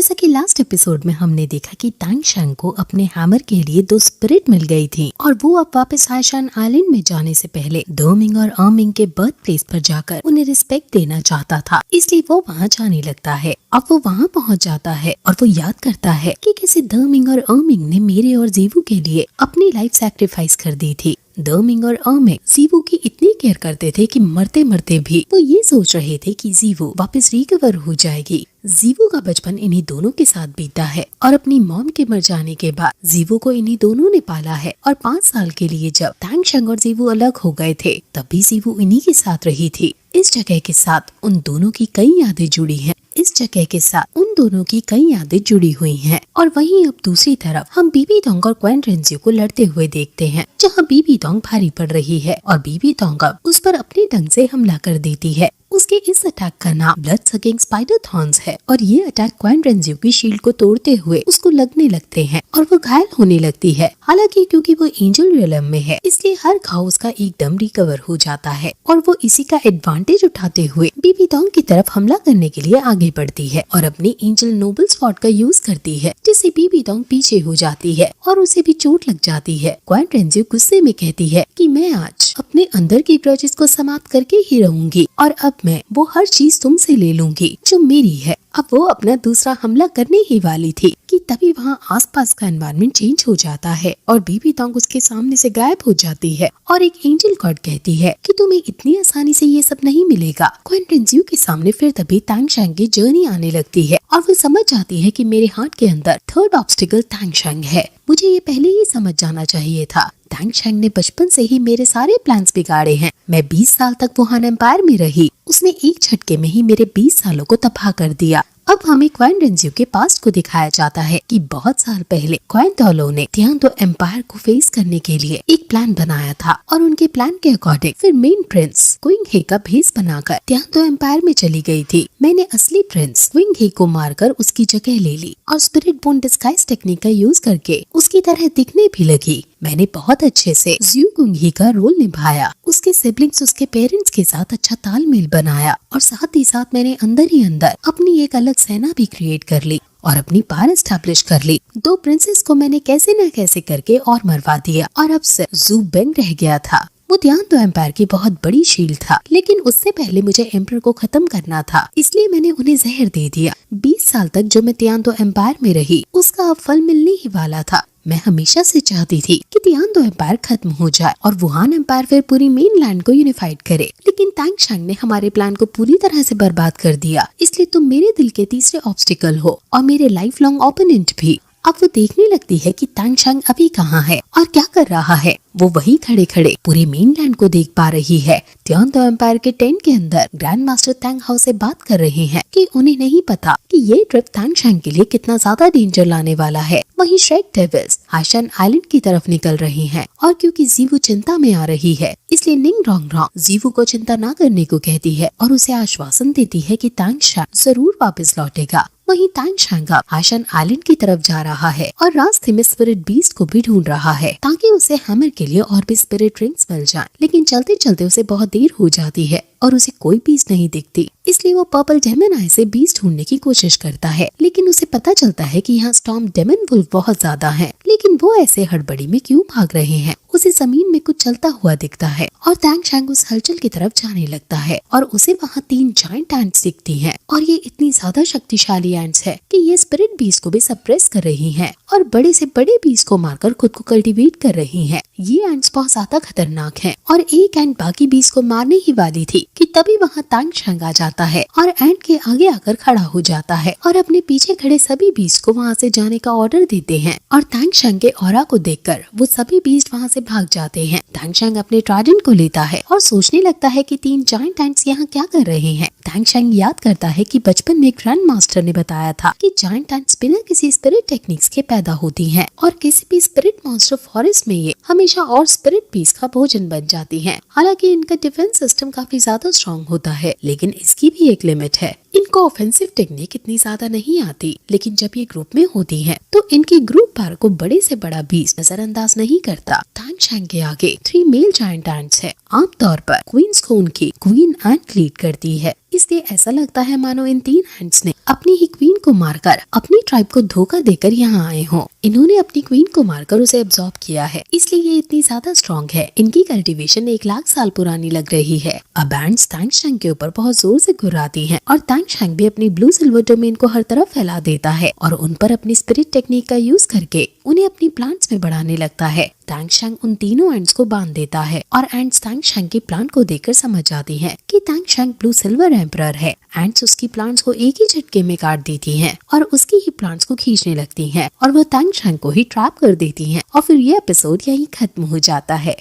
जैसा कि last episode में हमने देखा कि टैंग शैंग को अपने हैमर के लिए 2 स्पिरिट मिल गई थी और वो अब वापस हाइशान आइलैंड में जाने से पहले डोमिंग और अर्मिंग के बर्थ प्लेस पर जाकर उन्हें रिस्पेक्ट देना चाहता था, इसलिए वो वहाँ जाने लगता है। अब वो वहाँ पहुँच जाता है और वो याद करता है कि कैसे डोमिंग और अर्मिंग ने मेरे और जीवू के लिए अपनी लाइफ सैक्रिफाइस कर दी थी। डोमिंग और अर्मिंग जीवू की इतनी केयर करते थे कि मरते मरते भी वो ये सोच रहे थे कि जीवू वापस रिकवर हो जाएगी। जीवू का बचपन इन्हीं दोनों के साथ बीता है और अपनी मॉम के मर जाने के बाद जीवू को इन्हीं दोनों ने पाला है। और 5 साल के लिए जब टैंग शैंग और जीवू अलग हो गए थे तब भी जीवू इन्हीं के साथ रही थी। इस जगह के साथ उन दोनों की कई यादें जुड़ी हैं। हुई हैं। और वहीं अब दूसरी तरफ हम बीबी डोंग और क्वेन रेंजियो को लड़ते हुए देखते हैं, जहां बीबी डोंग भारी पड़ रही है और बीबी डोंग अब उस पर अपने ढंग से हमला कर देती है। उसके इस अटैक का नाम ब्लड सकिंग स्पाइडर थॉर्न्स है और ये अटैक क्वेन रेंजियो की शील्ड को तोड़ते हुए उसको लगने लगते हैं और वो घायल होने लगती है। हालांकि क्योंकि वो एंजल रियलम में है इसलिए हर घाव उसका एकदम रिकवर हो जाता है और वो इसी का एडवांटेज उठाते हुए बीबी डोंग की तरफ हमला करने के लिए आगे बढ़ती है और अपनी एंजल नोबल स्वॉर्ड का यूज करती है, जिससे बीबी डोंग पीछे हो जाती है और उसे भी चोट लग जाती है। क्वेन रेंजियो गुस्से में कहती है कि मैं आज अपने अंदर की ग्रजेस को समाप्त करके ही रहूंगी और अब मैं वो हर चीज तुमसे ले लूंगी जो मेरी है। अब वो अपना दूसरा हमला करने ही वाली थी कि तभी वहाँ आसपास का एनवायरनमेंट चेंज हो जाता है और बीबी डोंग उसके सामने से गायब हो जाती है और एक एंजल गॉड कहती है कि तुम्हें इतनी आसानी से ये सब नहीं मिलेगा। क्वेन रेंजियो के सामने फिर तभी टैंग शैंग की जर्नी आने लगती है और वो समझ जाती है कि मेरे हार्ट के अंदर थर्ड ऑब्स्टिकल टैंग शैंग है। मुझे ये पहले ही समझ जाना चाहिए था। टैंग शैंग ने बचपन से ही मेरे सारे प्लान्स बिगाड़े हैं। मैं 20 साल तक वुहान एम्पायर में रही, उसने एक झटके में ही मेरे 20 सालों को तबाह कर दिया। अब हमें क्वेन रेंजियो के पास्ट को दिखाया जाता है कि बहुत साल पहले क्वेन डोलो ने तियांतो एम्पायर को फेस करने के लिए एक प्लान बनाया था और उनके प्लान के अकॉर्डिंग फिर मेन प्रिंस क्विंग हे का भेस बनाकर तियांतो एम्पायर में चली गई थी। मैंने असली प्रिंस क्विंग हे को मारकर उसकी जगह ले ली और स्पिरिट बोन डिस्गाइज टेक्निक का यूज करके उसकी तरह दिखने भी लगी। मैंने बहुत अच्छे से ज्यू कुंग ही का रोल निभाया, उसके सिबलिंग्स उसके पेरेंट्स के साथ अच्छा तालमेल बनाया और साथ ही साथ मैंने अंदर ही अंदर अपनी एक अलग सेना भी क्रिएट कर ली और अपनी पावर एस्टैब्लिश कर ली। 2 प्रिंसेस को मैंने कैसे न कैसे करके और मरवा दिया और अब सिर्फ जू बेंग रह गया था। वो तियांतो एम्पायर की बहुत बड़ी शील्ड था, लेकिन उससे पहले मुझे एम्पर को खत्म करना था, इसलिए मैंने उन्हें जहर दे दिया। 20 साल तक जो मैं तियांतो एम्पायर में रही उसका अब फल मिलने ही वाला था। मैं हमेशा से चाहती थी कि तियांतो एम्पायर खत्म हो जाए और वुहान एम्पायर फिर पूरी मेनलैंड को यूनिफाइड करे, लेकिन टैंग शैंग ने हमारे प्लान को पूरी तरह से बर्बाद कर दिया। इसलिए तुम मेरे दिल के तीसरे ऑब्स्टिकल हो और मेरे लाइफ लॉन्ग ओपोनेंट भी। अब वो देखने लगती है कि टैंग शैंग अभी कहाँ है और क्या कर रहा है। वो वहीं खड़े खड़े पूरे मेनलैंड को देख पा रही है। तियांतो एम्पायर के टेंट के अंदर ग्रैंड मास्टर टैंग हाउ से बात कर रहे हैं कि उन्हें नहीं पता कि ये ट्रिप टैंग शैंग के लिए कितना ज्यादा डेंजर लाने वाला है। वहीं श्रेक डेविल्स हाइशान आइलैंड की तरफ निकल रही हैं और क्योंकि जीवू चिंता में आ रही है इसलिए निंग रोंग रोंग जीवू को चिंता न करने को कहती है और उसे आश्वासन देती है कि टैंग शैंग जरूर वापस लौटेगा। वहीं टैंग शैंग हाइशान आइलैंड की तरफ जा रहा है और रास्ते में स्पिरिट बीस्ट को भी ढूंढ रहा है ताकि उसे हैमर के लिए और भी स्पिरिट रिंग्स मिल जाएं। लेकिन चलते चलते उसे बहुत देर हो जाती है और उसे कोई बीस्ट नहीं दिखती, इसलिए वो पर्पल डेमन आई से बीस्ट ढूंढने की कोशिश करता है। लेकिन उसे पता चलता है कि यहाँ स्टॉर्म डेमन वुल्फ बहुत ज्यादा हैं। लेकिन वो ऐसे हड़बड़ी में क्यों भाग रहे हैं। उसे जमीन में कुछ चलता हुआ दिखता है और टैंग शैंग उस हलचल की तरफ जाने लगता है और उसे वहाँ 3 जायंट एंट्स दिखती हैं और ये इतनी ज्यादा शक्तिशाली एंट्स है कि ये स्पिरिट बीस्ट को भी सप्रेस कर रही हैं और बड़े से बड़े बीस्ट को मारकर खुद को कल्टीवेट कर रही हैं। ये एंट्स बहुत ज्यादा खतरनाक हैं और एक एंट बाकी बीस्ट को मारने ही वाली थी कि तभी वहाँ टैंग शैंग आ जाता है और एंट के आगे आकर खड़ा हो जाता है और अपने पीछे खड़े सभी बीस्ट को वहाँ से जाने का ऑर्डर देते हैं और टैंग शैंग के ऑरा को देखकर वो सभी बीस्ट वहाँ से भाग जाते हैं। टैंग शैंग अपने ट्राइडेंट को लेता है और सोचने लगता है कि 3 जायंट एंट्स यहाँ क्या कर रहे हैं। टैंग शैंग याद करता है कि बचपन में ग्रैंड मास्टर ने बताया था कि जायंट एंट्स बिना किसी स्पिरिट टेक्निक्स के पैदा होती हैं और किसी भी स्पिरिट मॉन्स्टर फॉरेस्ट में ये हमेशा और स्पिरिट पीस का भोजन बन जाती हैं। हालांकि इनका डिफेंस सिस्टम काफी ज्यादा स्ट्रॉन्ग होता है, लेकिन इसकी भी एक लिमिट है। इनको ऑफेंसिव टेक्निक इतनी ज्यादा नहीं आती, लेकिन जब ये ग्रुप में होती हैं, तो इनकी ग्रुप पावर को बड़े से बड़ा बीस्ट नजरअंदाज नहीं करता। टैंग शैंग के आगे 3 मेल जायंट एंट्स है। आमतौर पर क्वींस को उनकी क्वीन एंट लीड करती है। इसलिए ऐसा लगता है मानो इन 3 एंट्स ने अपनी ही क्वीन को मारकर अपनी ट्राइब को धोखा देकर यहाँ आए हों। इन्होंने अपनी क्वीन को मारकर उसे एब्जॉर्ब किया है, इसलिए ये इतनी ज्यादा स्ट्रॉन्ग है। इनकी कल्टीवेशन 1 लाख साल पुरानी लग रही है। अब एंट्स तांगशैंग के ऊपर बहुत जोर से घुराती हैं और तांगशैंग भी अपनी ब्लू सिल्वर डोमेन को हर तरफ फैला देता है और उन पर अपनी स्पिरिट टेक्निक का यूज करके उन्हें अपनी प्लांट्स में बढ़ाने लगता है। तांगशैंग उन तीनों एंट्स को बांध देता है और एंट्स तांगशैंग की प्लांट को देखकर समझ जाती हैं कि तांगशैंग ब्लू सिल्वर एम्परर है। एंट्स उसकी प्लांट्स को एक ही झटके में काट देती हैं और उसकी ही प्लांट्स को खींचने लगती हैं और वो तांगशैंग को ही ट्रैप कर देती हैं और फिर ये एपिसोड यहीं खत्म हो जाता है।